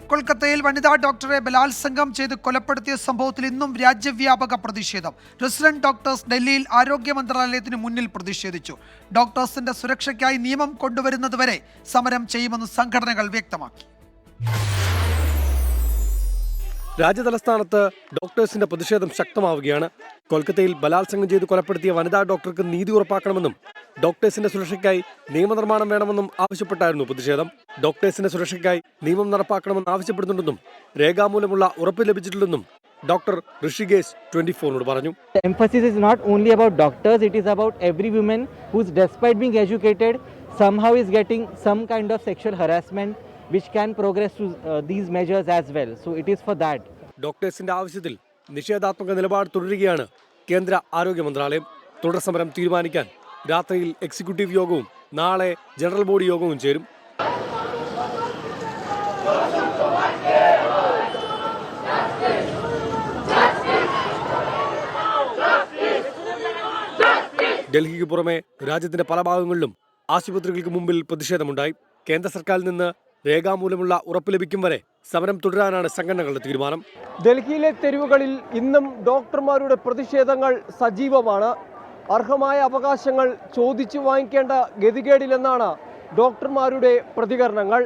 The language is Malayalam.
കൊൽക്കത്തയിൽ വനിതാ ഡോക്ടറെ ബലാത്സംഗം ചെയ്ത് കൊലപ്പെടുത്തിയ സംഭവത്തിൽ ഇന്നും രാജ്യവ്യാപക പ്രതിഷേധം. റെസിഡന്റ് ഡോക്ടേഴ്സ് ഡൽഹിയിൽ ആരോഗ്യ മന്ത്രാലയത്തിന് മുന്നിൽ പ്രതിഷേധിച്ചു. ഡോക്ടേഴ്സിന്റെ സുരക്ഷയ്ക്കായി നിയമം കൊണ്ടുവരുന്നതുവരെ സമരം ചെയ്യുമെന്ന് സംഘടനകൾ വ്യക്തമാക്കി. രാജ്യതലസ്ഥാനത്ത് ഡോക്ടേഴ്സിന്റെ പ്രതിഷേധം ശക്തമാവുകയാണ്. കൊൽക്കത്തയിൽ ബലാത്സംഗം ചെയ്ത് കൊലപ്പെടുത്തിയ വനിതാ ഡോക്ടർക്ക് നീതി ഉറപ്പാക്കണമെന്നും ഡോക്ടേഴ്സിന്റെ സുരക്ഷയ്ക്കായി നിയമനിർമ്മാണം വേണമെന്നും ആവശ്യപ്പെട്ടായിരുന്നു പ്രതിഷേധം. ഡോക്ടേഴ്സിന്റെ സുരക്ഷയ്ക്കായി നിയമം നടപ്പാക്കണമെന്ന് ആവശ്യപ്പെടുന്നുണ്ടെന്നും രേഖാമൂലമുള്ള ഉറപ്പ് ലഭിച്ചിട്ടില്ലെന്നും ഡോക്ടർ ഋഷികേശ് 24 പറഞ്ഞു. The emphasis is not only about doctors, it is about every woman who's despite being educated somehow is getting some kind of sexual harassment which can progress to these measures as well. So it is for that. ഡോക്ടേഴ്സിന്റെ ആവശ്യത്തിൽ നിഷേധാത്മക നിലപാട് തുടരുകയാണ് കേന്ദ്ര ആരോഗ്യ മന്ത്രാലയം. തുടർ സമരം തീരുമാനിക്കാൻ രാത്രിയിൽ എക്സിക്യൂട്ടീവ് യോഗവും നാളെ ജനറൽ ബോഡി യോഗവും ചേരും. ഡൽഹിക്ക് പുറമെ രാജ്യത്തിന്റെ പല ഭാഗങ്ങളിലും ആശുപത്രികൾക്ക് മുമ്പിൽ പ്രതിഷേധമുണ്ടായി. കേന്ദ്ര സർക്കാരിൽ നിന്ന് രേഖാമൂലമുള്ള ഉറപ്പ് ലഭിക്കും വരെ സമരം തുടരാനാണ് സംഘടനകളുടെ തീരുമാനം. ഡൽഹിയിലെ തെരുവുകളിൽ ഇന്നും ഡോക്ടർമാരുടെ പ്രതിഷേധങ്ങൾ സജീവമാണ്. അർഹമായ അവകാശങ്ങൾ ചോദിച്ചു വാങ്ങിക്കേണ്ട ഗതികേടിലെന്നാണ് ഡോക്ടർമാരുടെ പ്രതികരണങ്ങൾ.